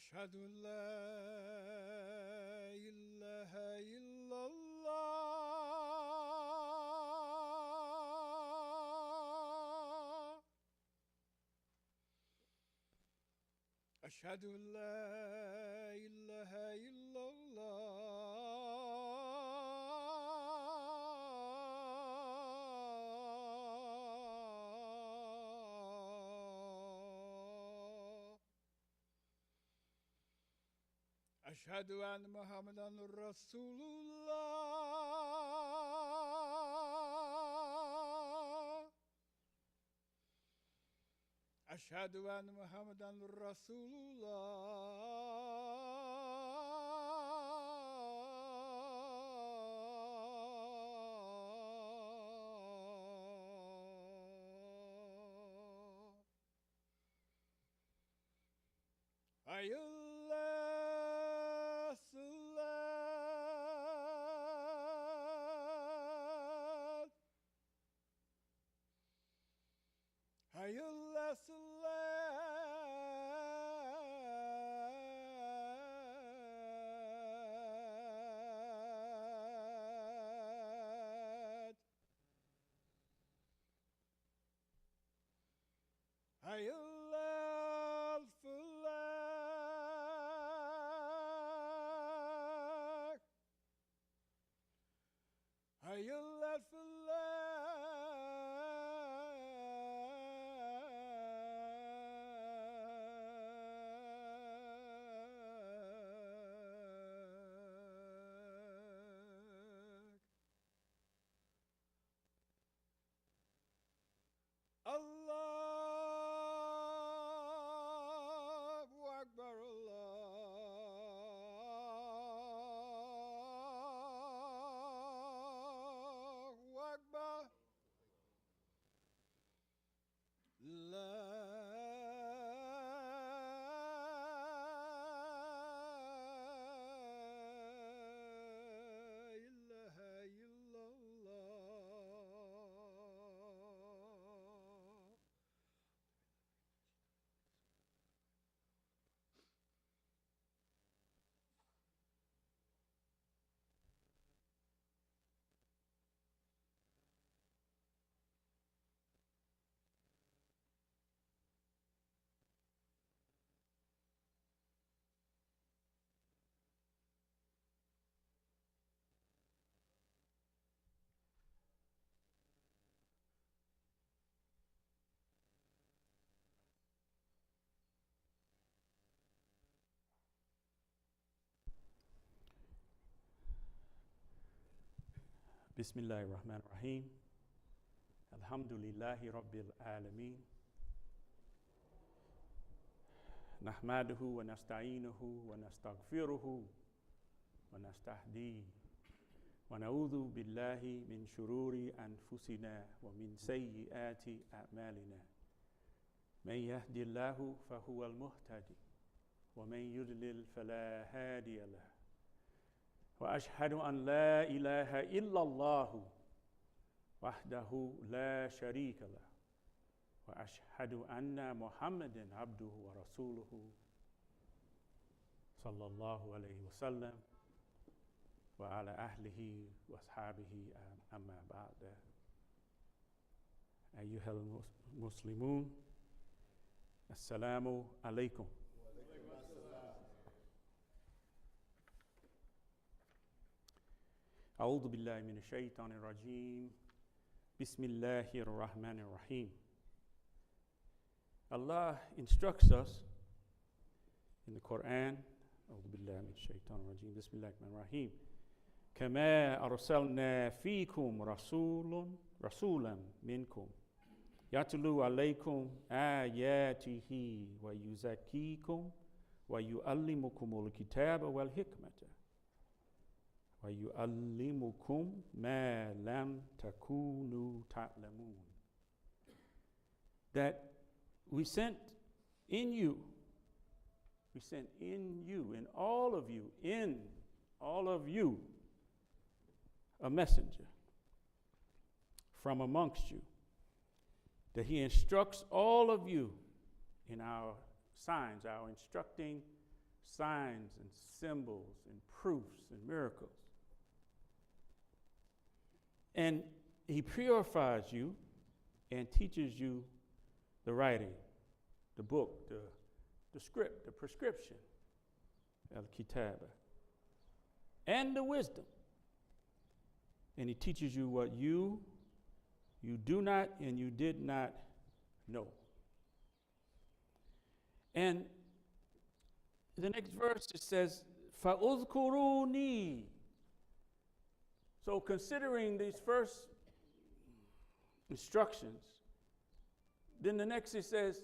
أشهد أن لا إله إلا الله. أشهد أن لا إله إلا الله. أشهد أن محمدا رسول الله. أشهد أن محمدا رسول الله. حي على الصلاة. حي على الصلاة. حي على الفلاح. حي على الفلاح. الله أكبر الله أكبر. لا إله إلا الله. Bismillahirrahmanirrahim. Alhamdulillahi Rabbil Alameen. Nahmaduhu wa nasta'inuhu wa nastaghfiruhu wa nastahdi. Wa na'udhu billahi min shururi anfusina wa min sayyiati a'malina. Man yahdillahu fahuwal muhtadi wa man yudlil fala hadiya lahu. وأشهد أن لا إله إلا الله وحده لا شريك له وأشهد أن محمدا عبده ورسوله صلى الله عليه وسلم وعلى أهله وأصحابه أما بعد. أيها المسلمون السلام عليكم. أعوذ بالله من الشيطان الرجيم. بسم الله الرحمن الرحيم. Allah instructs us in the Quran. أعوذ بالله من الشيطان الرجيم. بسم الله الرحمن الرحيم. كما أرسلنا فيكم رسولا منكم يتلو عليكم آياته ويزكيكم ويعلمكم الكتاب والحكمة وَيُعَلِّمُكُمْ مَا لَمْ تَكُونُوا تَعْلَمُونَ. That we sent in you, in all of you, a messenger from amongst you, that he instructs all of you in our signs, our instructing signs and symbols and proofs and miracles. And he purifies you and teaches you the writing, the book, the script, the prescription, al-kitaba, and the wisdom. And he teaches you what you do not and you did not know. And the next verse, it says, فَأُذْكُرُونِي. So considering these first instructions, then the next it says,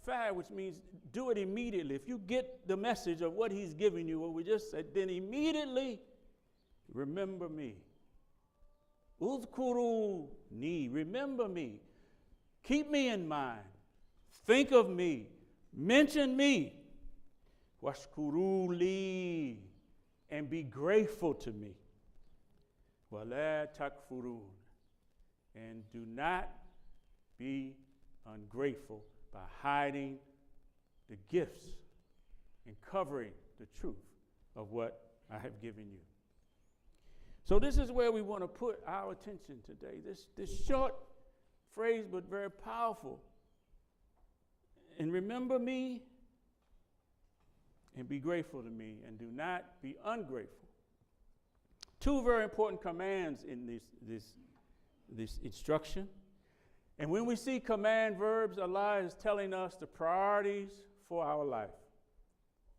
fa, which means do it immediately. If you get the message of what he's giving you, what we just said, then immediately remember me. Udhkuruni, remember me. Keep me in mind. Think of me. Mention me. Washkuruli, and be grateful to me. Wala takfurun, and do not be ungrateful by hiding the gifts and covering the truth of what I have given you. So this is where we want to put our attention today. This short phrase, but very powerful. And remember me, and be grateful to me, and do not be ungrateful. Two very important commands in this instruction. And when we see command verbs, Allah is telling us the priorities for our life.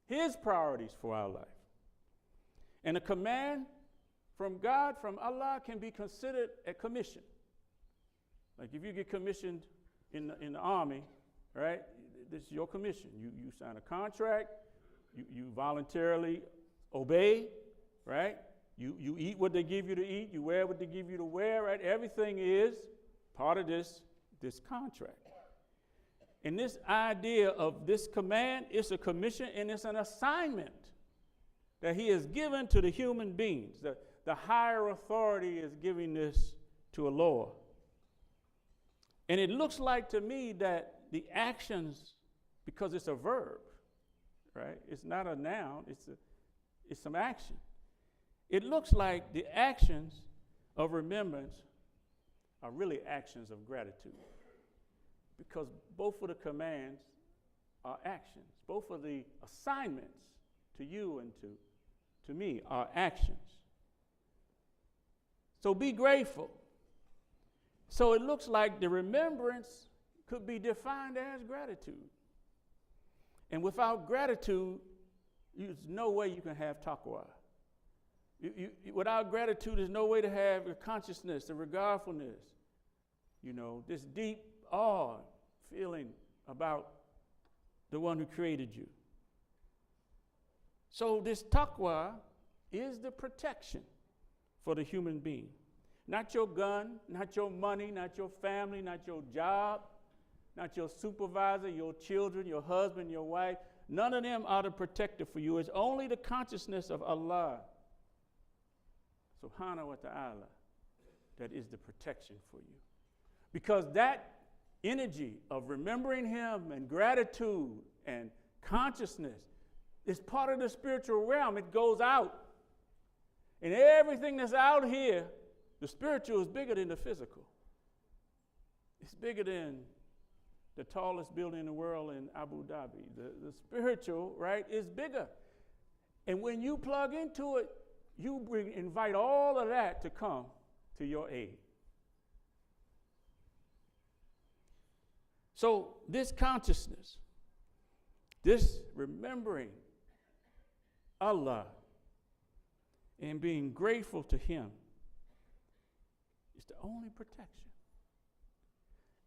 His priorities for our life. And a command from God, from Allah, can be considered a commission. Like if you get commissioned in the army, right? This is your commission. You sign a contract. You voluntarily obey, right? You eat what they give you to eat. You wear what they give you to wear, right? Everything is part of this contract. And this idea of this command is a commission and it's an assignment that he has given to the human beings. The higher authority is giving this to a law. And it looks like to me that the actions, because it's a verb, right? It's not a noun, it's some action. It looks like the actions of remembrance are really actions of gratitude. Because both of the commands are actions. Both of the assignments to you and to me are actions. So be grateful. So it looks like the remembrance could be defined as gratitude. And without gratitude, there's no way you can have taqwa. Without gratitude, there's no way to have a consciousness, a regardfulness, this deep awe feeling about the one who created you. So this taqwa is the protection for the human being. Not your gun, not your money, not your family, not your job, not your supervisor, your children, your husband, your wife. None of them are the protector for you. It's only the consciousness of Allah, subhanahu wa ta'ala, that is the protection for you. Because that energy of remembering him and gratitude and consciousness is part of the spiritual realm. It goes out. And everything that's out here, the spiritual is bigger than the physical. It's bigger than the tallest building in the world in Abu Dhabi. The spiritual, right, is bigger. And when you plug into it, you invite all of that to come to your aid. So this consciousness, this remembering Allah and being grateful to him is the only protection,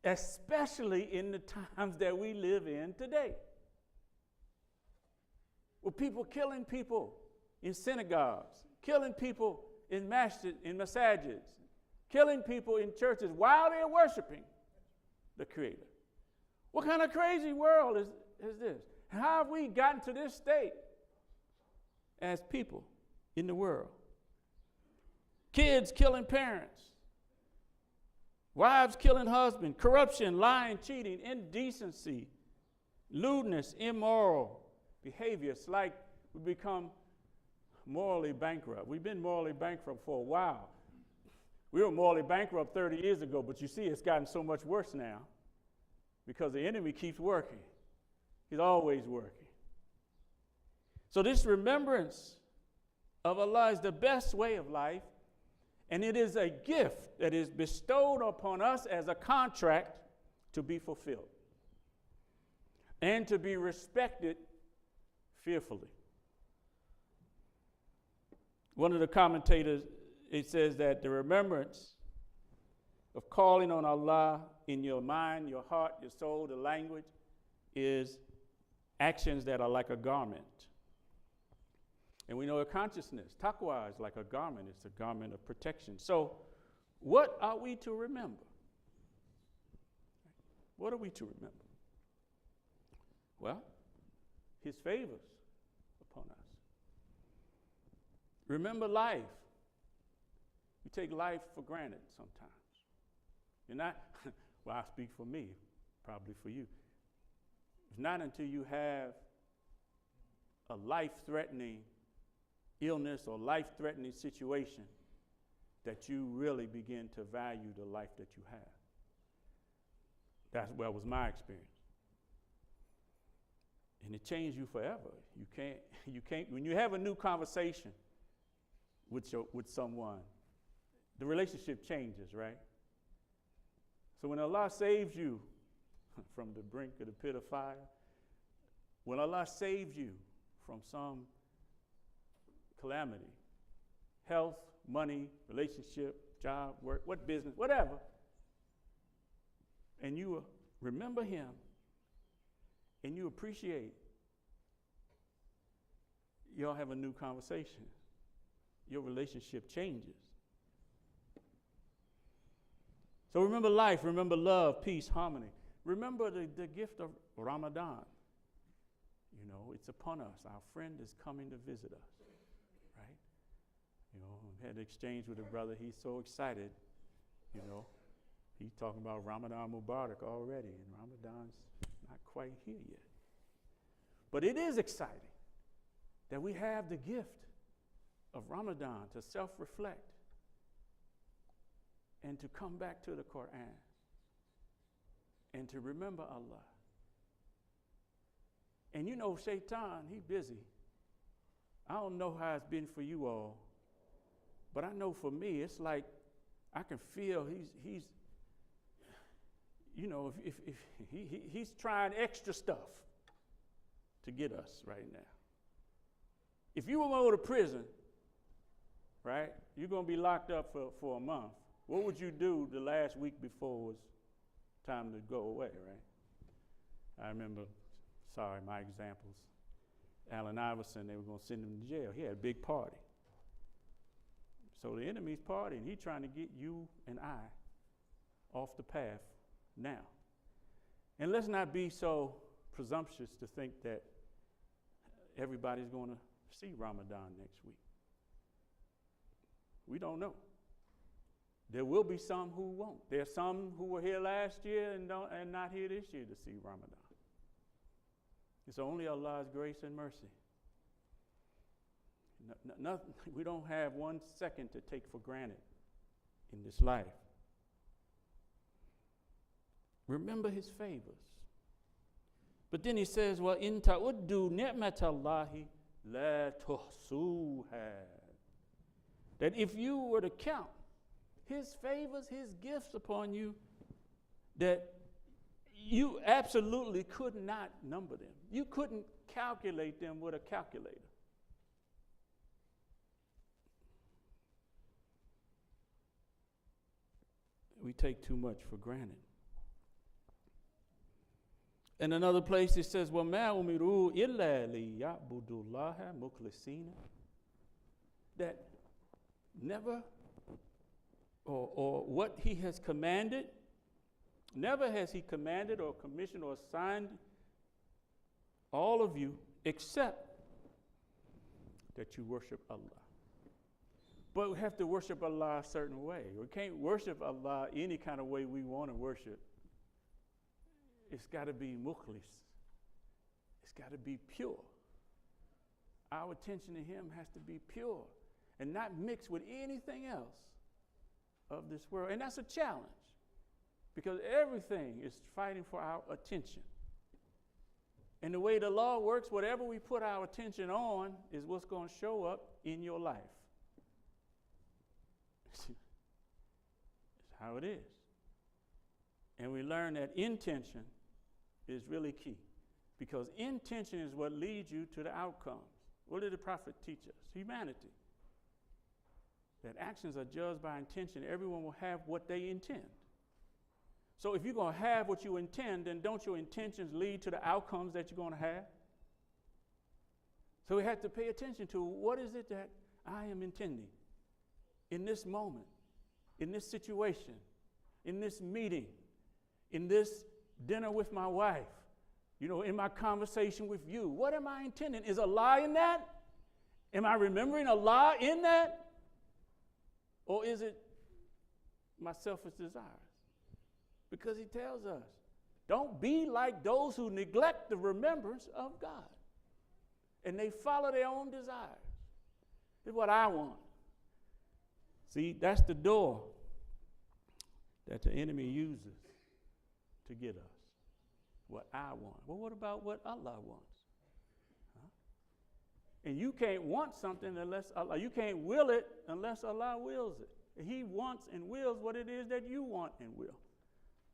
especially in the times that we live in today, with people killing people in synagogues, killing people in masajids, killing people in churches while they're worshiping the Creator. What kind of crazy world is this? How have we gotten to this state as people in the world? Kids killing parents, wives killing husbands, corruption, lying, cheating, indecency, lewdness, immoral behaviors like we become morally bankrupt. We've been morally bankrupt for a while. We were morally bankrupt 30 years ago, but you see it's gotten so much worse now because the enemy keeps working. He's always working. So this remembrance of Allah is the best way of life, and it is a gift that is bestowed upon us as a contract to be fulfilled and to be respected fearfully. One of the commentators, it says that the remembrance of calling on Allah in your mind, your heart, your soul, the language, is actions that are like a garment. And we know a consciousness, taqwa, is like a garment. It's a garment of protection. So what are we to remember? What are we to remember? Well, his favors upon us. Remember life. We take life for granted sometimes. You're not, well, I speak for me, probably for you. It's not until you have a life-threatening illness or life-threatening situation that you really begin to value the life that you have. That was my experience. And it changed you forever. You can't, when you have a new conversation with someone, the relationship changes, right? So when Allah saves you from the brink of the pit of fire, when Allah saves you from some calamity, health, money, relationship, job, work, what business, whatever, and you remember him and you appreciate, y'all have a new conversation. Your relationship changes. So remember life, remember love, peace, harmony. Remember the gift of Ramadan. You know, it's upon us. Our friend is coming to visit us, right? You know, I had an exchange with a brother. He's so excited, you know. He's talking about Ramadan Mubarak already, and Ramadan's not quite here yet. But it is exciting that we have the gift of Ramadan to self-reflect and to come back to the Quran and to remember Allah. And you know, Shaitan, he's busy. I don't know how it's been for you all, but I know for me, it's like I can feel he's you know, if he's trying extra stuff to get us right now. If you were going to go to prison, right, you're going to be locked up for a month. What would you do the last week before it was time to go away, right? I remember, sorry, my examples. Allen Iverson, they were going to send him to jail. He had a big party. So the enemy's partying. He's trying to get you and I off the path now. And let's not be so presumptuous to think that everybody's going to see Ramadan next week. We don't know. There will be some who won't. There's some who were here last year and not here this year to see Ramadan. It's only Allah's grace and mercy. We don't have 1 second to take for granted in this life. Remember his favors. But then he says, "Wa in ta'uddu ni'matallahi la tuhsuha." That if you were to count his favors, his gifts upon you, that you absolutely could not number them. You couldn't calculate them with a calculator. We take too much for granted. In another place it says, وَمَا أُمِرُوا إِلَّا لِيَعْبُدُوا اللَّهَ مُخْلِصِينَ. That never, or what he has commanded, never has he commanded or commissioned or assigned all of you except that you worship Allah. But we have to worship Allah a certain way. We can't worship Allah any kind of way we want to worship. It's got to be mukhlis. It's got to be pure. Our attention to him has to be pure and not mixed with anything else of this world. And that's a challenge because everything is fighting for our attention. And the way the law works, whatever we put our attention on is what's going to show up in your life. It's how it is. And we learn that intention is really key because intention is what leads you to the outcomes. What did the prophet teach us? Humanity. That actions are judged by intention. Everyone will have what they intend. So if you're going to have what you intend, then don't your intentions lead to the outcomes that you're going to have? So we have to pay attention to what is it that I am intending in this moment, in this situation, in this meeting, in this dinner with my wife, in my conversation with you. What am I intending? Is Allah in that? Am I remembering Allah in that? Or is it my selfish desires? Because he tells us, don't be like those who neglect the remembrance of God. And they follow their own desires. This is what I want. See, that's the door that the enemy uses to get us. What I want. Well, what about what Allah wants? Huh? And you can't want something unless Allah, you can't will it unless Allah wills it. He wants and wills what it is that you want and will,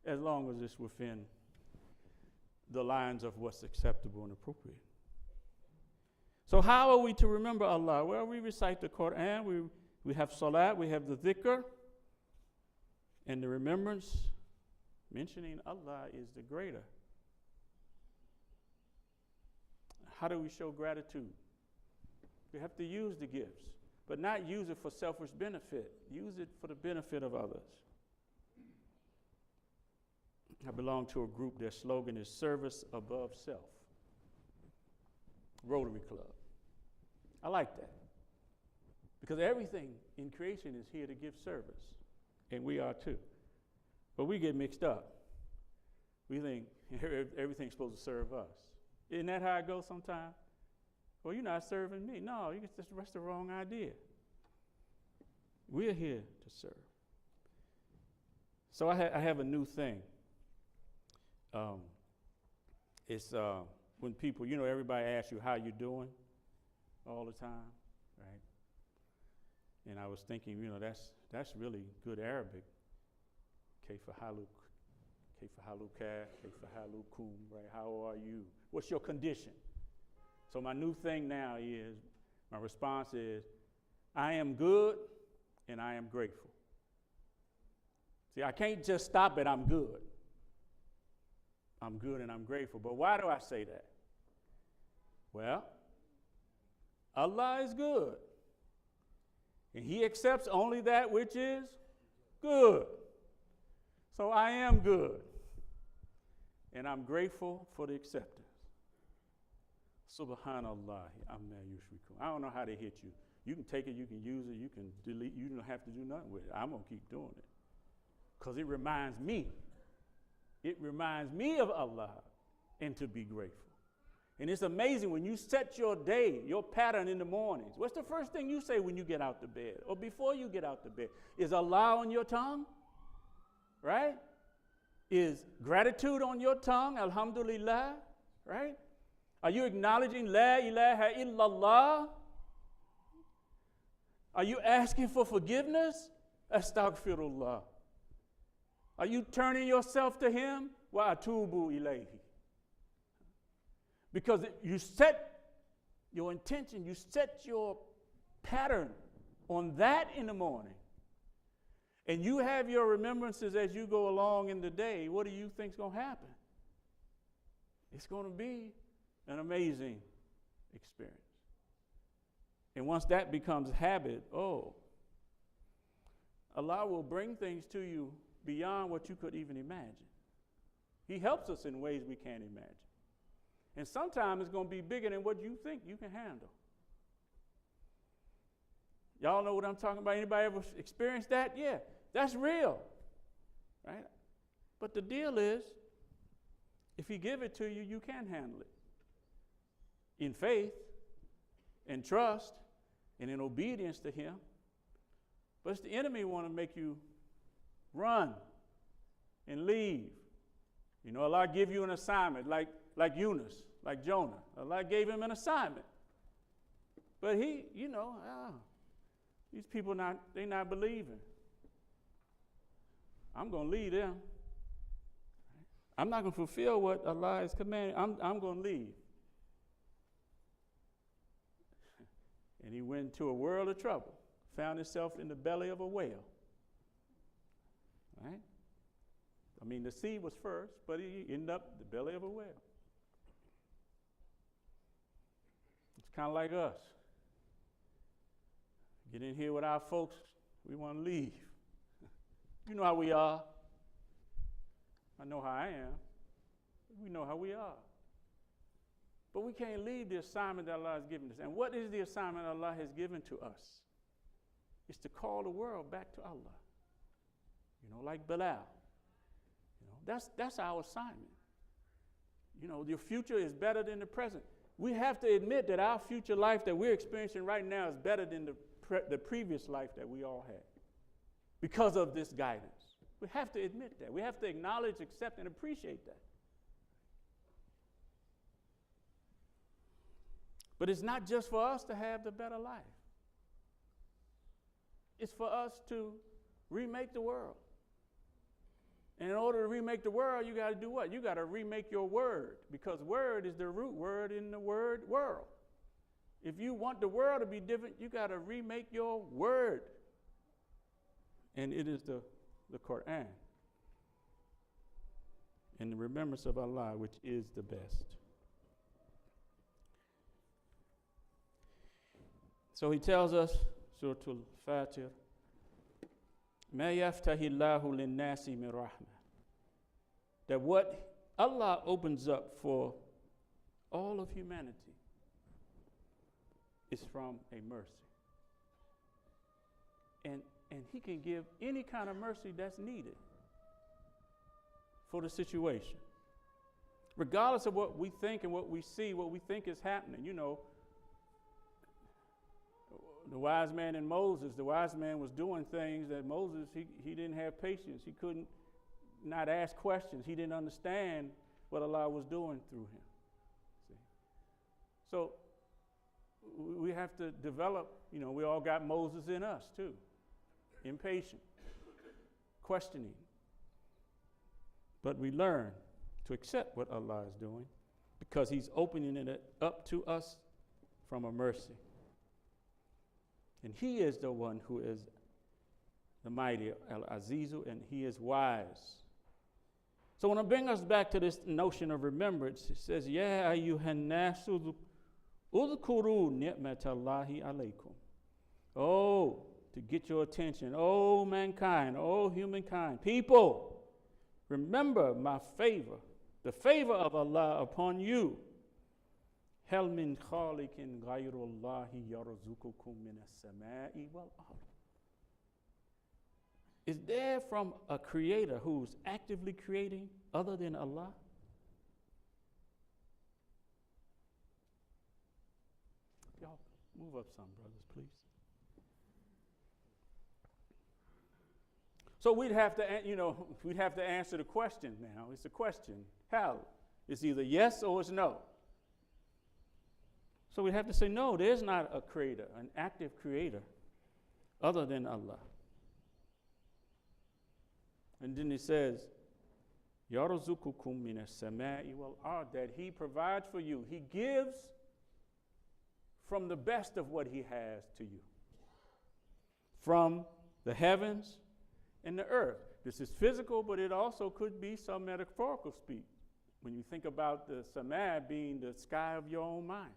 as long as it's within the lines of what's acceptable and appropriate. So how are we to remember Allah? Well, we recite the Quran, we have salat, we have the dhikr, and the remembrance. Mentioning Allah is the greater. How do we show gratitude? We have to use the gifts, but not use it for selfish benefit. Use it for the benefit of others. I belong to a group, their slogan is service above self. Rotary Club. I like that. Because everything in creation is here to give service. And we are too. But we get mixed up. We think everything's supposed to serve us. Isn't that how it goes sometimes? Well, you're not serving me. No, that's the wrong idea. We're here to serve. So I have a new thing. It's when people, everybody asks you how you doing all the time, right? And I was thinking, that's really good Arabic. Kayfa haluk, kayfa halukum, right? How are you? What's your condition? So my new thing now is, my response is, I am good and I am grateful. See, I can't just stop at I'm good. I'm good and I'm grateful. But why do I say that? Well, Allah is good. And he accepts only that which is good. So I am good. And I'm grateful for the acceptance. Subhanallah, amma yushrikun. I don't know how they hit you. You can take it, you can use it, you can delete, you don't have to do nothing with it. I'm going to keep doing it. Because it reminds me. It reminds me of Allah and to be grateful. And it's amazing when you set your day, your pattern in the mornings. What's the first thing you say when you get out the bed or before you get out the bed? Is Allah on your tongue? Right? Is gratitude on your tongue? Alhamdulillah. Right? Are you acknowledging La ilaha illallah? Are you asking for forgiveness? Astaghfirullah. Are you turning yourself to him? Wa atubu ilayhi. Because you set your intention, you set your pattern on that in the morning. And you have your remembrances as you go along in the day. What do you think is going to happen? It's going to be an amazing experience. And once that becomes habit, Allah will bring things to you beyond what you could even imagine. He helps us in ways we can't imagine. And sometimes it's going to be bigger than what you think you can handle. Y'all know what I'm talking about? Anybody ever experienced that? Yeah, that's real, right? But the deal is, if he give it to you, you can handle it in faith and trust and in obedience to him. But it's the enemy want to make you run and leave. You know, Allah give you an assignment like Yunus, like Jonah. Allah gave him an assignment. But he, these people they not believing. I'm going to leave them. I'm not going to fulfill what Allah has commanded. I'm going to leave. And he went into a world of trouble, found himself in the belly of a whale. Right? I mean, the sea was first, but he ended up in the belly of a whale. It's kind of like us. Get in here with our folks, we want to leave. You know how we are. I know how I am. We know how we are. But we can't leave the assignment that Allah has given us. And what is the assignment Allah has given to us? It's to call the world back to Allah. You know, like Bilal. You know, that's our assignment. You know, your future is better than the present. We have to admit that our future life that we're experiencing right now is better than the previous life that we all had because of this guidance. We have to admit that. We have to acknowledge, accept, and appreciate that. But it's not just for us to have the better life. It's for us to remake the world. And in order to remake the world, you got to do what? You got to remake your word, because word is the root word in the word world. If you want the world to be different, you got to remake your word. And it is the Quran and the remembrance of Allah, which is the best. So he tells us, Surah Al-Fatir, مَا يَفْتَحِ اللَّهُ لِلنَّاسِ مِنْ رَحْمَةٍ, that what Allah opens up for all of humanity is from a mercy. And he can give any kind of mercy that's needed for the situation. Regardless of what we think and what we see, what we think is happening. You know, the wise man and Moses, the wise man was doing things that Moses, he didn't have patience. He couldn't not ask questions. He didn't understand what Allah was doing through him. See? So we have to develop, we all got Moses in us too. Impatient, questioning. But we learn to accept what Allah is doing because he's opening it up to us from a mercy. And he is the one who is the mighty Al-Azizu, and he is wise. So when I bring us back to this notion of remembrance, it says, Ya ayyuhan nasu udhkuru ni'matallahi alaykum. Oh, to get your attention. Oh, mankind. Oh, humankind. People, remember my favor, the favor of Allah upon you. Hal min khaliqin ghayrullahi yarzuqukum minas sama'i wal ard. Is there from a creator who's actively creating other than Allah? Y'all move up some, brothers, please. So we'd have to answer the question now. It's a question. How? It's either yes or it's no. So we have to say, no, there's not a creator, an active creator, other than Allah. And then it says, يَرْزُقُكُم مِّنَ السَّمَاءِ وَالْأَرْضِ, that he provides for you. He gives from the best of what he has to you. From the heavens and the earth. This is physical, but it also could be some metaphorical speak. When you think about the Sama being the sky of your own mind.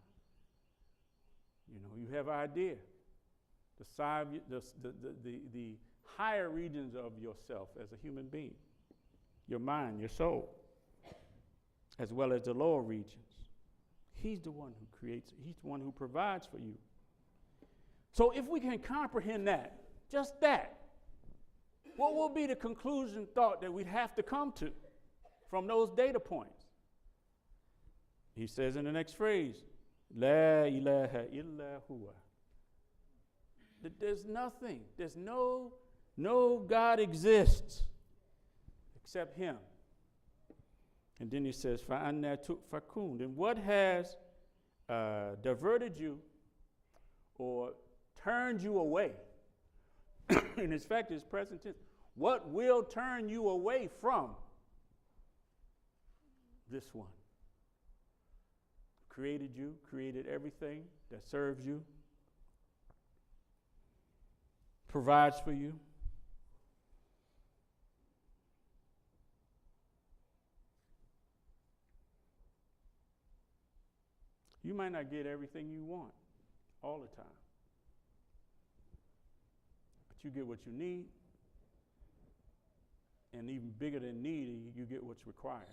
You have an idea. The side, the higher regions of yourself as a human being. Your mind, your soul. As well as the lower regions. He's the one who creates it. He's the one who provides for you. So if we can comprehend that, just that, what will be the conclusion thought that we'd have to come to from those data points? He says in the next phrase, La ilaha illa huwa. That there's nothing, there's no God exists except him. And then he says, فَأَنَّا تُؤْفَكُونَ. And what has diverted you or turned you away? And in fact, it's present tense. What will turn you away from this one? Created you, created everything that serves you, provides for you. You might not get everything you want all the time, but you get what you need, and even bigger than needy, you get what's required.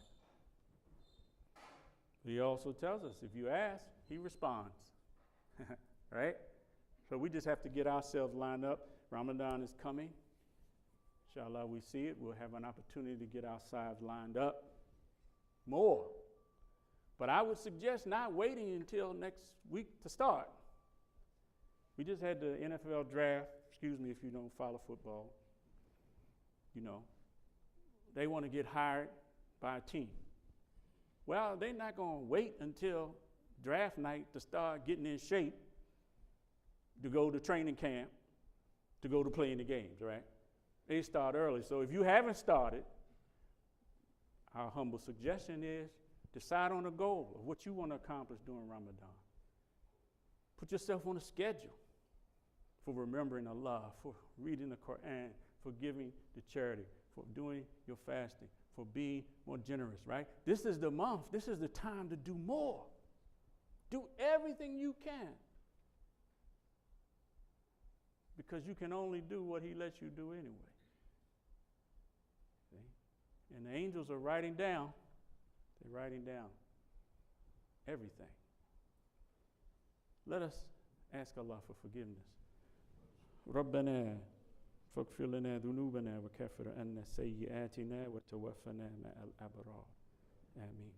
He also tells us, if you ask, he responds, right? So we just have to get ourselves lined up. Ramadan is coming. Inshallah, we see it. We'll have an opportunity to get ourselves lined up more. But I would suggest not waiting until next week to start. We just had the NFL draft. Excuse me if you don't follow football. You know, they want to get hired by a team. Well, they're not going to wait until draft night to start getting in shape to go to training camp, to go to play in the games, right? They start early. So if you haven't started, our humble suggestion is decide on a goal of what you want to accomplish during Ramadan. Put yourself on a schedule for remembering Allah, for reading the Quran, for giving to charity, for doing your fasting, for being more generous, right? This is the month. This is the time to do more. Do everything you can. Because you can only do what he lets you do anyway. See? And the angels are writing down. They're writing down everything. Let us ask Allah for forgiveness. ربنا فاغفر لنا ذنوبنا وكفر عنا سيئاتنا وتوفنا مع الأبرار. آمين.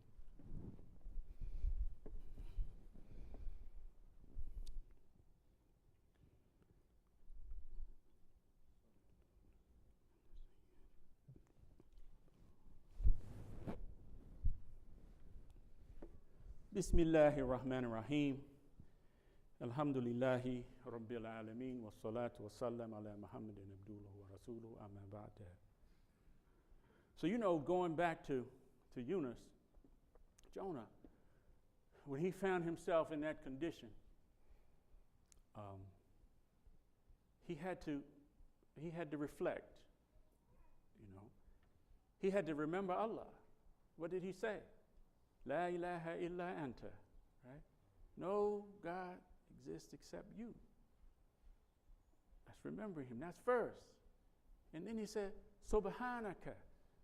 بسم الله الرحمن الرحيم. الحمد لله رب العالمين والصلاة والسلام على محمد عبده ورسوله أما بعد. So you know, going back to Jonah, when he found himself in that condition, he had to reflect. You know, he had to remember Allah. What did he say? La ilaha illa anta, right? No God exists except you. Let's remember him. That's first. And then he said, Subhanaka,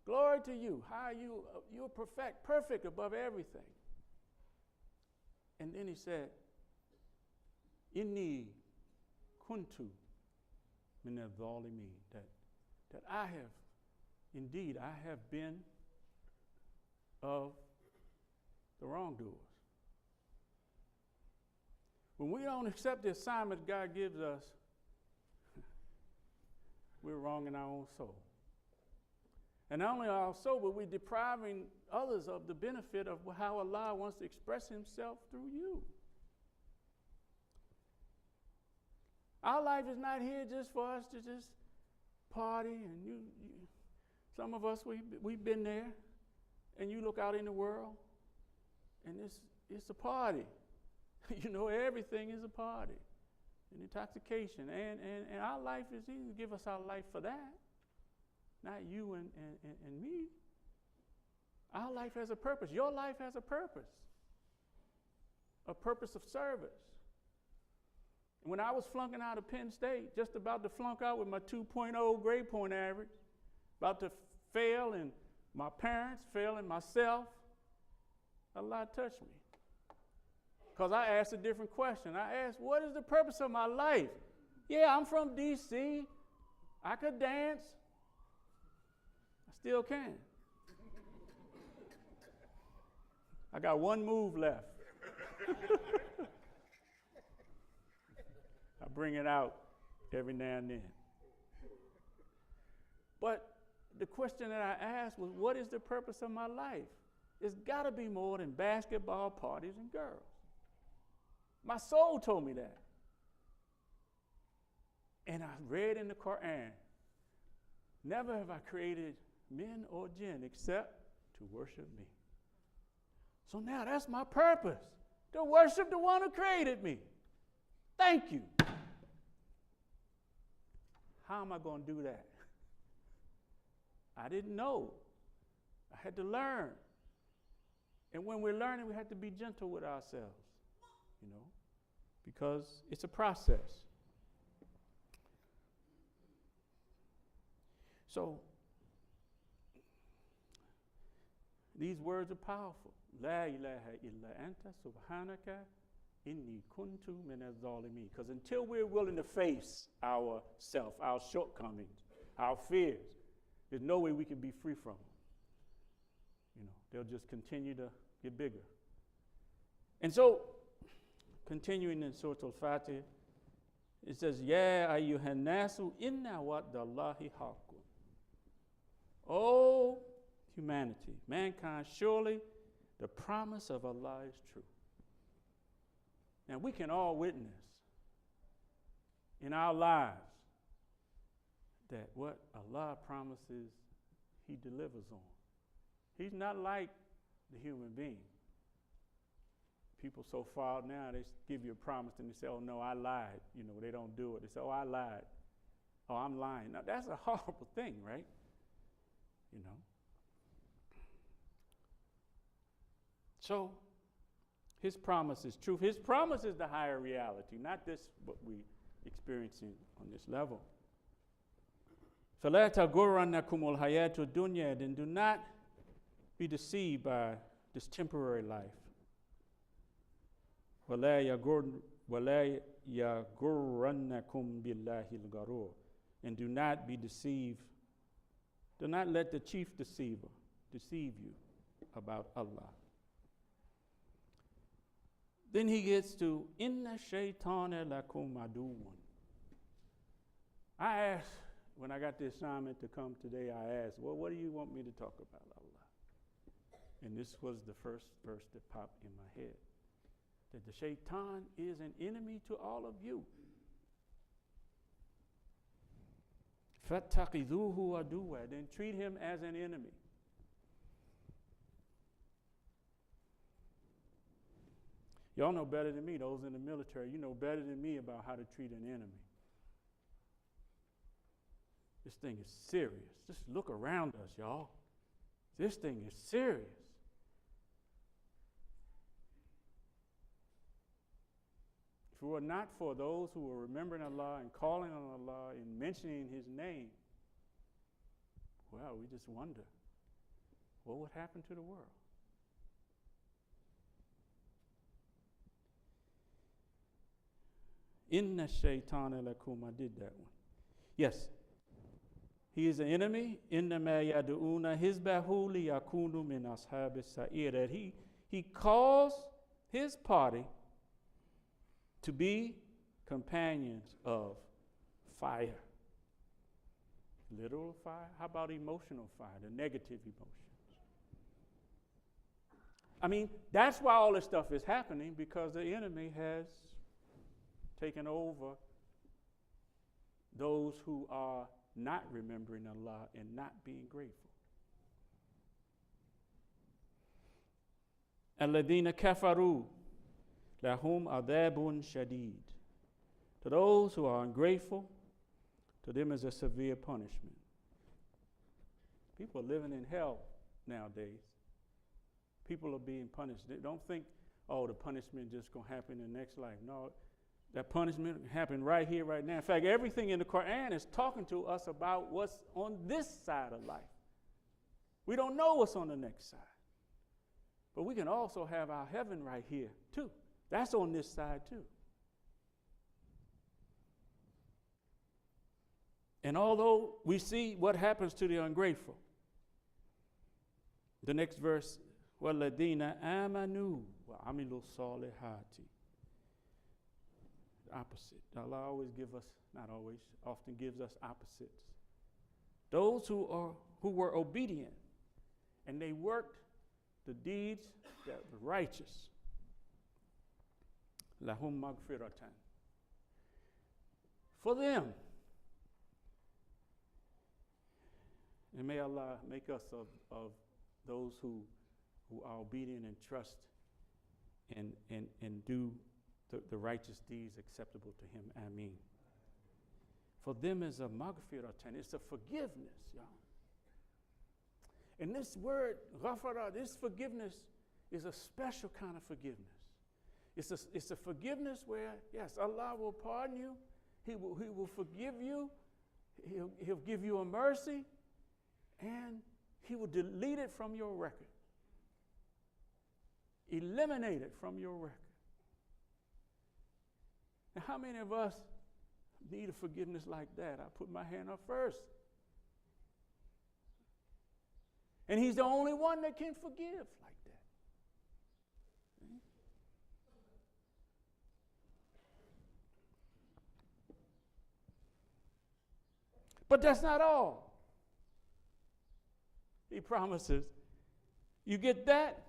glory to you. How you're perfect above everything. And then he said, Inni kuntu min al-zalimin, that I have been of the wrongdoers. When we don't accept the assignment God gives us, we're wronging our own soul. And not only our soul, but we're depriving others of the benefit of how Allah wants to express himself through you. Our life is not here just for us to just party, and you some of us, we've been there, and you look out in the world, and it's a party. You know, everything is a party. And intoxication. And our life is, he didn't give us our life for that. Not you and me. Our life has a purpose. Your life has a purpose. A purpose of service. When I was flunking out of Penn State, just about to flunk out with my 2.0 grade point average, about to fail, and my parents failing myself, Allah touched me. Because I asked a different question. I asked, what is the purpose of my life? Yeah, I'm from D.C. I could dance. I still can. I got one move left. bring it out every now and then. But the question that I asked was, what is the purpose of my life? It's got to be more than basketball, parties, and girls. My soul told me that. And I read in the Quran, never have I created men or jinn except to worship me. So now that's my purpose, to worship the one who created me. Thank you. How am I going to do that? I didn't know. I had to learn. And when we're learning, we have to be gentle with ourselves, because it's a process. So, these words are powerful. La ilaha illa anta subhanaka inni kuntu minaz zalimin. Because until we're willing to face our self, our shortcomings, our fears, there's no way we can be free from them. They'll just continue to get bigger. And so, continuing in Surah Al-Fatiha, it says, Ya ayyuhan nasu inna wa'dallahi haqqun. Oh, humanity, mankind, surely the promise of Allah is true. Now, we can all witness in our lives that what Allah promises, He delivers on. He's not like the human being. People so far now, they give you a promise and they say, oh no, I lied. They don't do it. They say, oh, I lied. Oh, I'm lying. Now, that's a horrible thing, right? So, His promise is truth. His promise is the higher reality, not this, what we experiencing on this level. فَلَا تَغُرَّنَّكُمُ الْحَيَاةُ الدُّنْيَا. Then do not be deceived by this temporary life. وَلَا يَغُرَّنَّكُمْ بِاللَّهِ الْغَرُورُ. And do not be deceived. Do not let the chief deceiver deceive you about Allah. Then he gets to Inna Shaytana lakum aduwwun. I asked, when I got the assignment to come today, I asked, well, what do you want me to talk about, Allah? And this was the first verse that popped in my head. That the shaitan is an enemy to all of you. فَاتَّخِذُوهُ عَدُوًّا. Then treat him as an enemy. Y'all know better than me, those in the military. You know better than me about how to treat an enemy. This thing is serious. Just look around us, y'all. This thing is serious. If it were not for those who were remembering Allah and calling on Allah and mentioning His name, well, we just wonder, what would happen to the world? Inna shaytana lakum. I did that one. Yes. He is an enemy. Inna ma yadu'una hizbahu liyakunu min ashabis sa'ir. That he calls his party to be companions of fire. Literal fire? How about emotional fire, the negative emotions? I mean, that's why all this stuff is happening, because the enemy has taken over those who are not remembering Allah and not being grateful. Alladhina kafaru lahum adhabun shadid. To those who are ungrateful, to them is a severe punishment. People are living in hell nowadays. People are being punished. They don't think, oh, the punishment just going to happen in the next life. No, that punishment happened right here, right now. In fact, everything in the Quran is talking to us about what's on this side of life. We don't know what's on the next side. But we can also have our heaven right here, too. That's on this side, too. And although we see what happens to the ungrateful, the next verse, وَالَّذِينَ آمَنُوا وَعَمِلُوا الصَّالِحَاتِ. opposite. Allah always give us, not always, often gives us opposites. Those who were obedient and they worked the deeds that were righteous. Lahum magfiratan. For them. And may Allah make us of those who are obedient and trust and do the righteous deeds acceptable to Him. Ameen. For them is a maghfiratan. It's a forgiveness, y'all. And this word, ghafara, this forgiveness is a special kind of forgiveness. It's a forgiveness where, yes, Allah will pardon you. He will forgive you. He'll give you a mercy. And He will delete it from your record. Eliminate it from your record. Now, how many of us need a forgiveness like that? I put my hand up first. And He's the only one that can forgive like that. But that's not all. He promises you get that,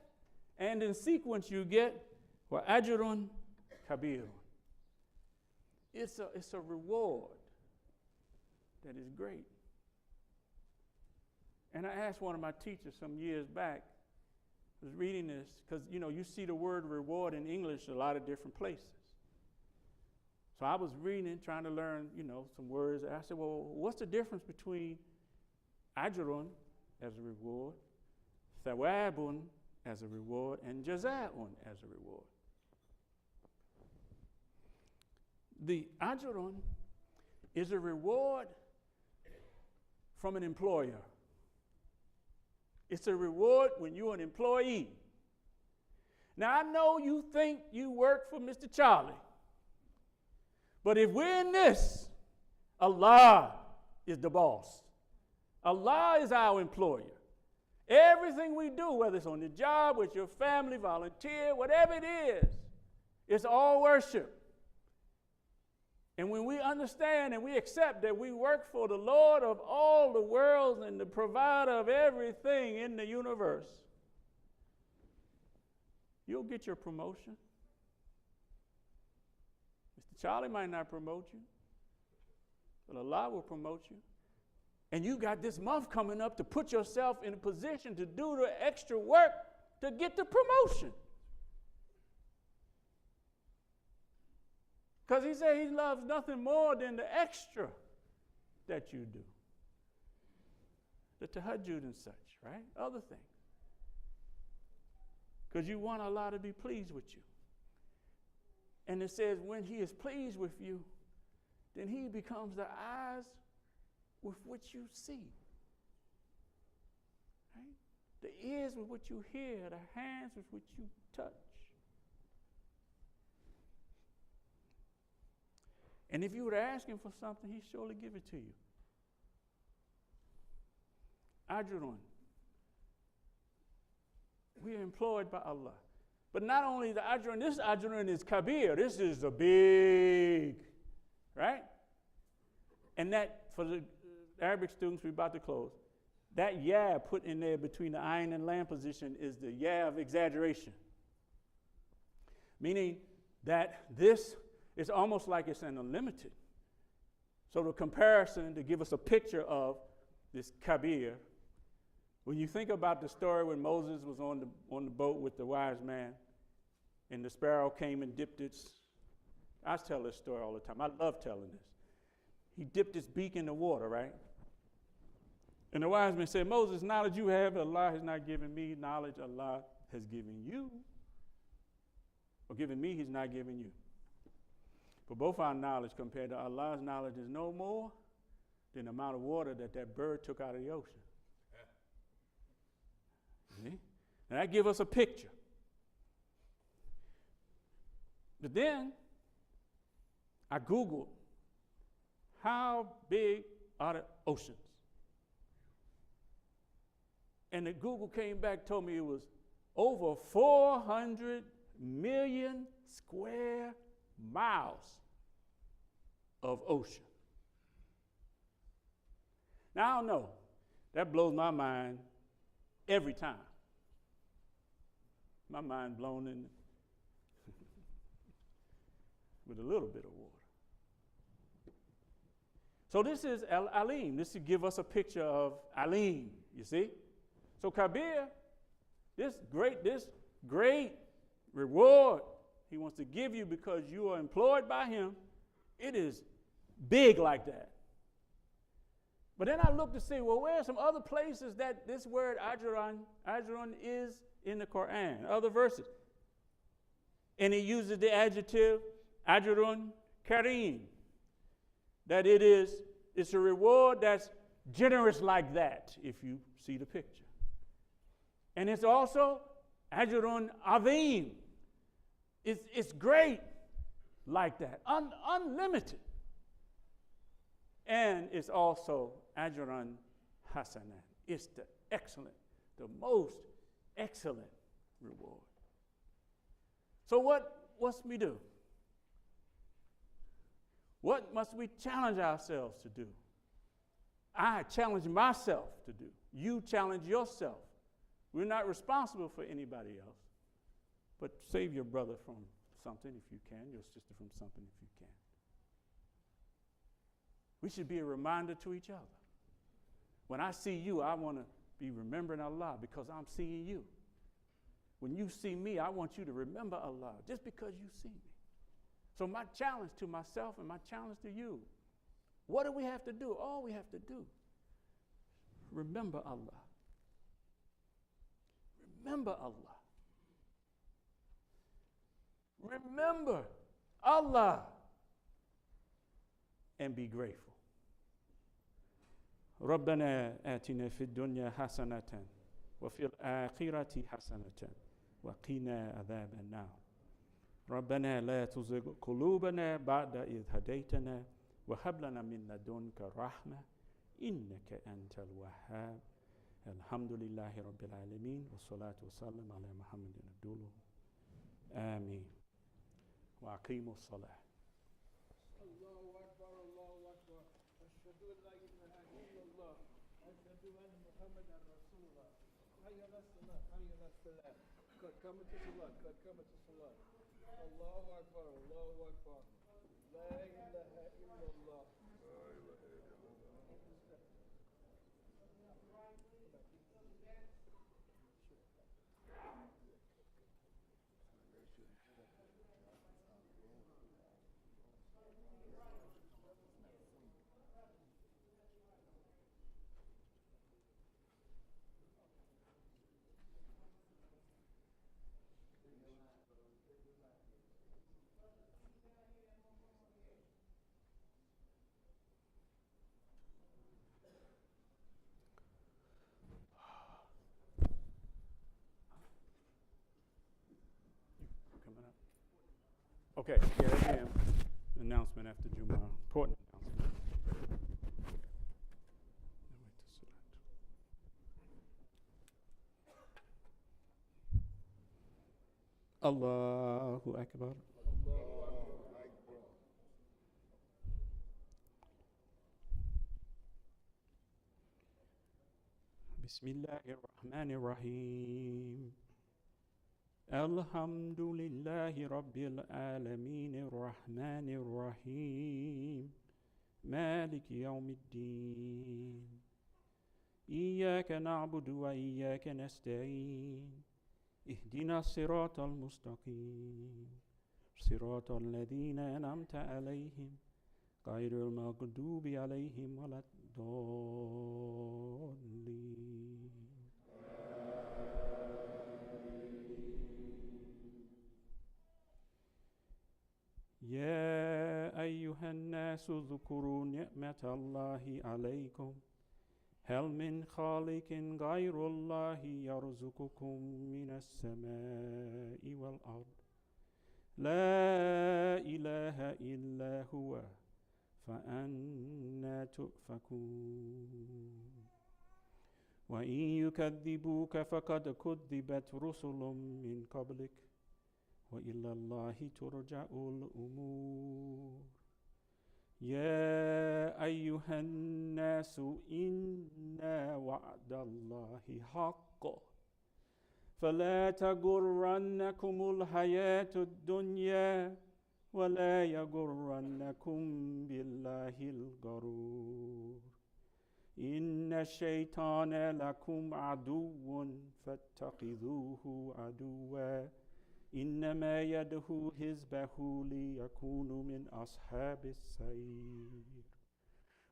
and in sequence you get wa ajrun kabir. It's a reward that is great. And I asked one of my teachers some years back, I was reading this, because you see the word reward in English a lot of different places. So I was reading, trying to learn, some words. I said, well, what's the difference between ajrun as a reward, thawabun as a reward, and jaza'un as a reward? The ajrun is a reward from an employer. It's a reward when you're an employee. Now, I know you think you work for Mr. Charlie, but if we're in this, Allah is the boss. Allah is our employer. Everything we do, whether it's on the job, with your family, volunteer, whatever it is, it's all worship. And when we understand and we accept that we work for the Lord of all the worlds and the provider of everything in the universe, you'll get your promotion. Mr. Charlie might not promote you, but Allah will promote you. And you got this month coming up to put yourself in a position to do the extra work to get the promotion. Because He said He loves nothing more than the extra that you do. The tahajjud and such, right? Other things. Because you want Allah to be pleased with you. And it says when He is pleased with you, then He becomes the eyes with which you see. Right? The ears with which you hear, the hands with which you touch. And if you were to ask Him for something, He'd surely give it to you. Ajrun. We are employed by Allah. But not only the ajrun, this ajrun is kabir. This is a big, right? And that, for the Arabic students, we're about to close. That ya put in there between the ayin and lam position is the ya of exaggeration. Meaning that this is almost like it's an unlimited. So the comparison, to give us a picture of this kabir, when you think about the story when Moses was on the boat with the wise man, and the sparrow came and dipped its, I tell this story all the time. I love telling this. He dipped his beak in the water, right? And the wise man said, Moses, knowledge you have, Allah has not given me. Knowledge Allah has given you. Or given me, He's not given you. But both our knowledge compared to Allah's knowledge is no more than the amount of water that bird took out of the ocean. See? And that gives us a picture. But then I Googled, how big are the oceans? And the Google came back, told me it was over 400 million square miles. of ocean. Now, I don't know. That blows my mind every time. My mind blown in with a little bit of water. So this is Alim. This should give us a picture of Alim, you see? So Kabir, this great reward he wants to give you because you are employed by him, it is big like that. But then I look to see, well, where are some other places that this word ajran is in the Quran, other verses? And he uses the adjective ajrun kareem, that it's a reward that's generous like that, if you see the picture. And it's also ajrun azim. It's great like that, unlimited. And it's also ajran hasanan. It's the most excellent reward. So what's we do? What must we challenge ourselves to do? I challenge myself to do. You challenge yourself. We're not responsible for anybody else. But save your brother from something if you can, your sister from something if you can. We should be a reminder to each other. When I see you, I want to be remembering Allah because I'm seeing you. When you see me, I want you to remember Allah just because you see me. So my challenge to myself and my challenge to you, what do we have to do? All we have to do, remember Allah. Remember Allah. Remember Allah and be grateful. ربنا آتنا في الدنيا حسنة وفي الآخرة حسنة وقنا عذاب النار. ربنا لا تزغ قلوبنا بعد إذ هديتنا وهب لنا من لدنك رحمة إنك أنت الوهاب. الحمد لله رب العالمين والصلاة والسلام على محمد عبده آمين. وأقيموا الصلاة. الله أكبر الله أكبر أشهد أن لا إله إلا الله أشهد أن محمدا رسول الله حي على الصلاة حي على الصلاة قد قامت الصلاة قد قامت الصلاة الله أكبر الله أكبر لا إله إلا الله. Okay, yeah, again, announcement after Jumah, important announcement. Allahu Akbar. Bismillahirrahmanirrahim. Alhamdulillahi Rabbil Alameen Ar-Rahmanir Rahim Maliki Yawmiddin Iyyaka na'budu wa iyyaka nasta'in Ihdina as-siratal mustaqim Siratal ladhina an'amta alayhim Ghayril maghdubi alayhim waladdallin. يا أيها الناس اذكروا نعمة الله عليكم هل من خالق غير الله يرزقكم من السماء والأرض لا إله إلا هو فأنى تؤفكون وإن يكذبوك فقد كذبت رسل من قبلك وإلى الله ترجع الأمور يا أيها الناس إن وعد الله حق فلا تغرنكم الحياة الدنيا ولا يغرنكم بالله الغرور إن الشيطان لكم عدو فاتخذوه عدوا إنما يدعو حزبه ليكونوا من أصحاب السعير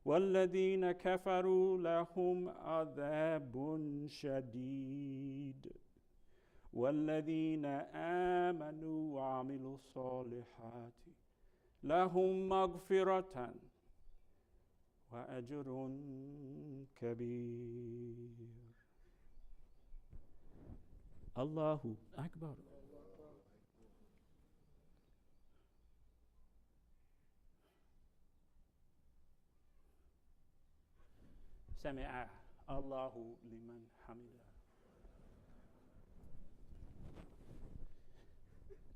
والذين كفروا لهم عذاب شديد والذين آمنوا وعملوا الصالحات لهم مغفرة وأجر كبير. الله أكبر. سمع الله لمن حمده.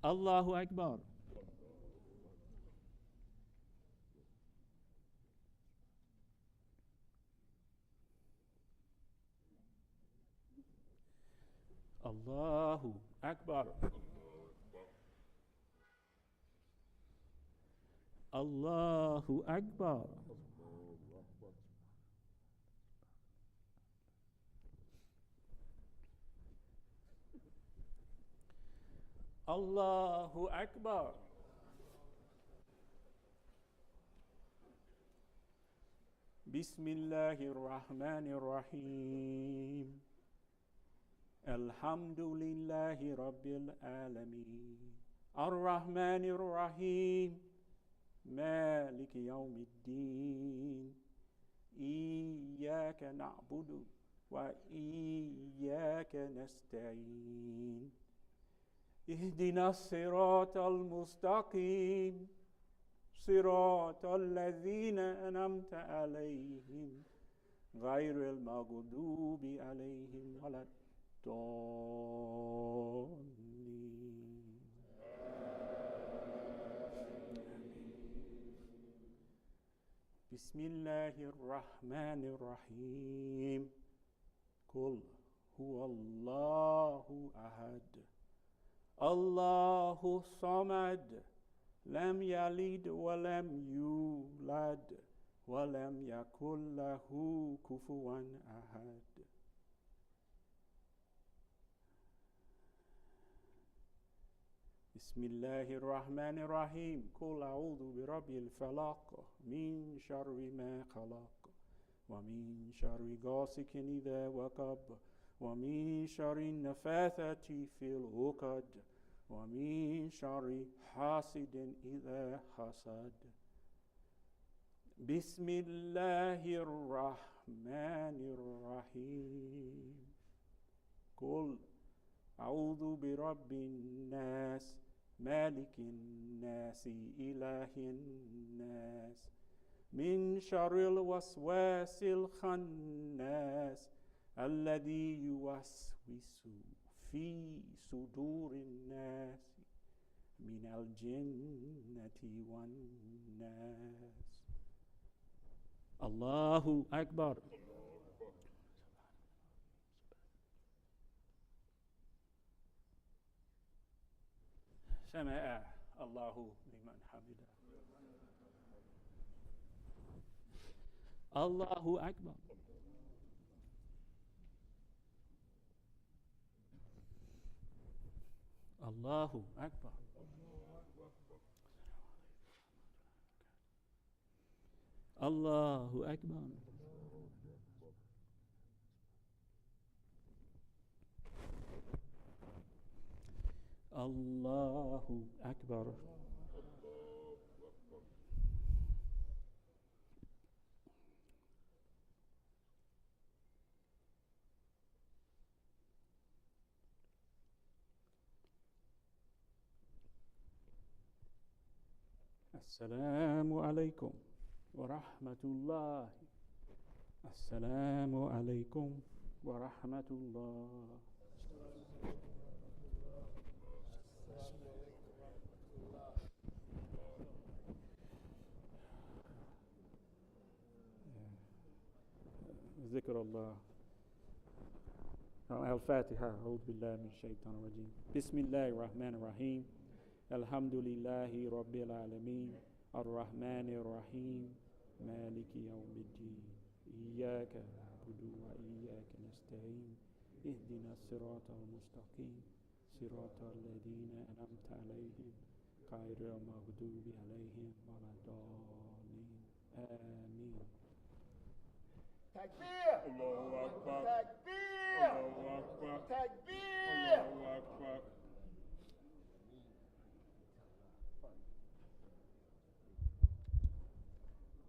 الله أكبر. الله أكبر. الله أكبر. الله أكبر. بسم الله الرحمن الرحيم الحمد لله رب العالمين الرحمن الرحيم مالك يوم الدين إياك نعبد وإياك نستعين اهدنا الصراط المستقيم صراط الذين أنعمت عليهم غير المغضوب عليهم ولا الضالين. بسم الله الرحمن الرحيم قل هو الله أحد الله الصمد لم يلد ولم يولد ولم يكن له كفوا أحد. بسم الله الرحمن الرحيم قل أعوذ برب الفلق من شر ما خلق ومن شر غاسق إذا وقب ومن شر النفاثات في العقد ومن شر حاسد إذا حسد. بسم الله الرحمن الرحيم قل أعوذ برب الناس مالك الناس إله الناس من شر الوسواس الخناس الذي يوسوس في صدور الناس من الجنة والناس. الله أكبر. سمع الله لمن حمده. الله أكبر. الله أكبر. الله أكبر. الله أكبر. السلام عليكم ورحمة الله. السلام عليكم ورحمة الله. Astaghfirullah. Al-Fatiha. A'udhu billahi min shaitan rajim. Bismillahir Rahmanir Rahim. Alhamdulillahi Rabbil Alameen. Ar-Rahmanir Rahim. Maliki Yawmiddin. Iyyaka na'budu wa iyyaka nasta'in. Ihdina as-siratal mustaqim. Siratal ladina an'amta alayhim. Ghayril maghdubi alayhim waladdallin. Ameen. Takbir! Allahu Akbar. Takbir! Allahu Akbar. Takbir! Allahu Akbar.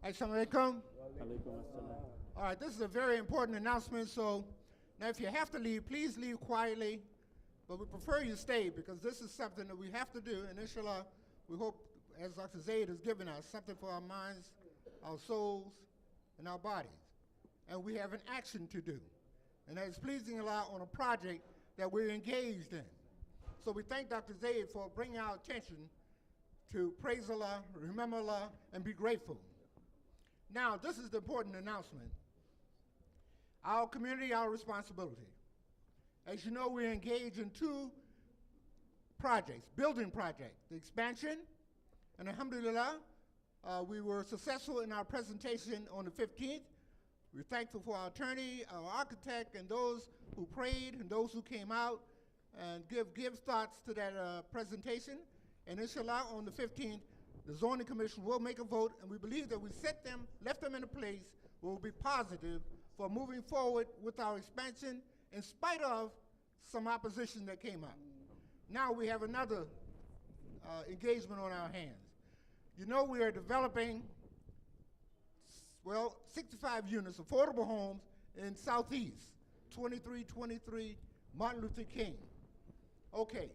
Assalamu alaikum. Alaikum assalam. All right, this is a very important announcement, so now if you have to leave, please leave quietly, but we prefer you stay because this is something that we have to do, and inshallah, we hope, as Dr. Zayd has given us, something for our minds, our souls, and our bodies. And we have an action to do, and that is pleasing Allah on a project that we're engaged in. So we thank Dr. Zayd for bringing our attention to praise Allah, remember Allah, and be grateful. Now, this is the important announcement. Our community, our responsibility. As you know, we're engaged in two projects, building projects, the expansion, and alhamdulillah, we were successful in our presentation on the 15th. We're thankful for our attorney, our architect, and those who prayed, and those who came out and give thoughts to that presentation. And inshallah, on the 15th, the zoning commission will make a vote, and we believe that we left them in a place where we'll be positive for moving forward with our expansion in spite of some opposition that came up. Now we have another engagement on our hands. You know, we are developing, 65 units, affordable homes in Southeast, 2323 Martin Luther King. Okay,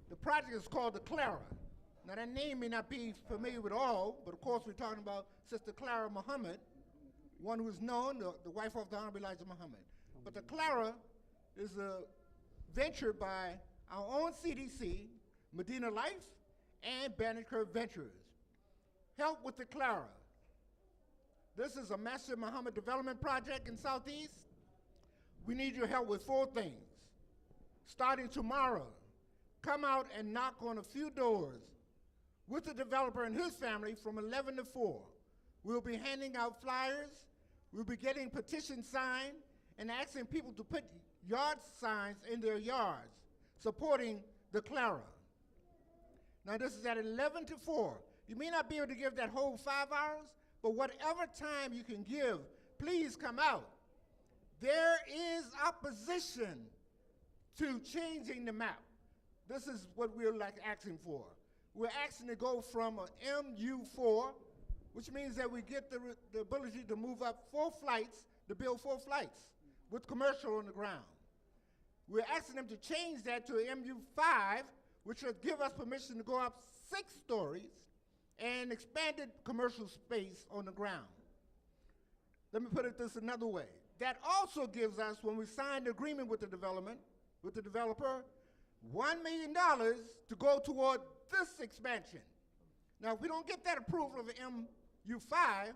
the project is called the Clara. Now that name may not be familiar with all, but of course we're talking about Sister Clara Muhammad, one who is known, the wife of the Honorable Elijah Muhammad. But the Clara is a venture by our own CDC, Medina Life, and Banneker Ventures. Help with the Clara. This is a Master Muhammad development project in Southeast. We need your help with 4 things. Starting tomorrow, come out and knock on a few doors with the developer and his family from 11 to 4. We'll be handing out flyers, we'll be getting petitions signed, and asking people to put yard signs in their yards, supporting the Clara. Now this is at 11 to 4. You may not be able to give that whole 5 hours, but whatever time you can give, please come out. There is opposition to changing the map. This is what we're asking for. We're asking to go from a MU4, which means that we get the ability to move up 4 flights, to build 4 flights with commercial on the ground. We're asking them to change that to a MU5, which would give us permission to go up 6 stories and expanded commercial space on the ground. Let me put it this another way. That also gives us, when we signed the agreement with the developer, $1 million to go toward this expansion. Now, if we don't get that approval of the MU5,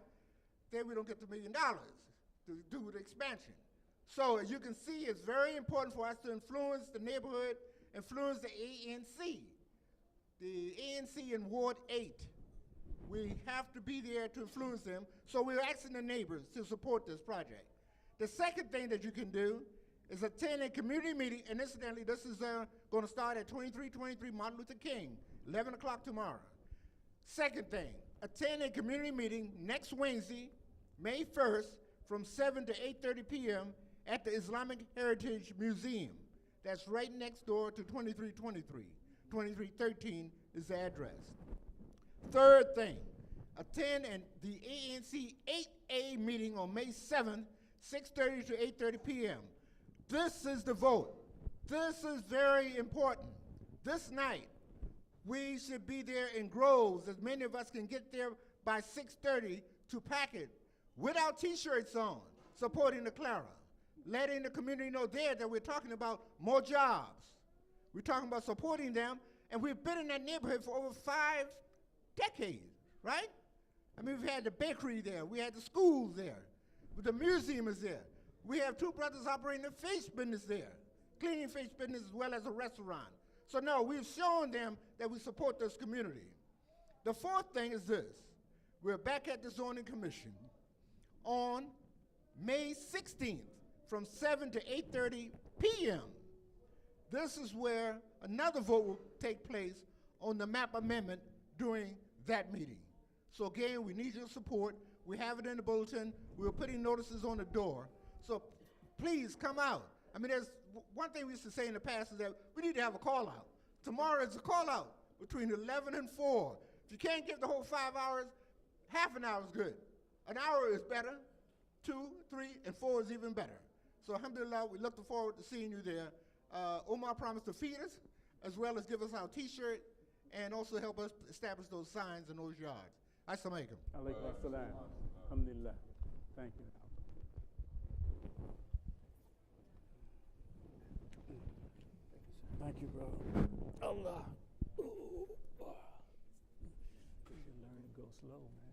then we don't get the $1 million to do the expansion. So as you can see, it's very important for us to influence the neighborhood, influence the ANC. The ANC in Ward 8. We have to be there to influence them, so we're asking the neighbors to support this project. The second thing that you can do is attend a community meeting, and incidentally, this is going to start at 2323 Martin Luther King, 11 o'clock tomorrow. Second thing, attend a community meeting next Wednesday, May 1st, from 7 to 8:30 p.m. at the Islamic Heritage Museum. That's right next door to 2323. 2313 is the address. Third thing, attend the ANC 8A meeting on May 7th, 6:30 to 8:30 p.m. This is the vote. This is very important. This night, we should be there in groves, as many of us can get there by 6:30 to pack it with our t-shirts on, supporting the Clara, letting the community know there that we're talking about more jobs. We're talking about supporting them, and we've been in that neighborhood for over 5 decades, right? I mean, we've had the bakery there, we had the schools there, the museum is there. We have two brothers operating a face business there, cleaning face business as well as a restaurant. So no, we've shown them that we support this community. The fourth thing is this. We're back at the Zoning Commission on May 16th from 7 to 8:30 p.m. This is where another vote will take place on the map amendment during that meeting. So again, we need your support. We have it in the bulletin. We're putting notices on the door. So please come out. I mean, there's one thing we used to say in the past is that we need to have a call out. Tomorrow is a call out between 11 and 4. If you can't give the whole 5 hours, half an hour is good. An hour is better. 2, 3, and 4 is even better. So alhamdulillah, we're looking forward to seeing you there. Omar promised to feed us, as well as give us our T-shirt, and also help us establish those signs in those yards. Assalamu alaikum. Alaikum assalam. Alhamdulillah. Thank you. Thank you, bro. Allah. You learn to go slow, man.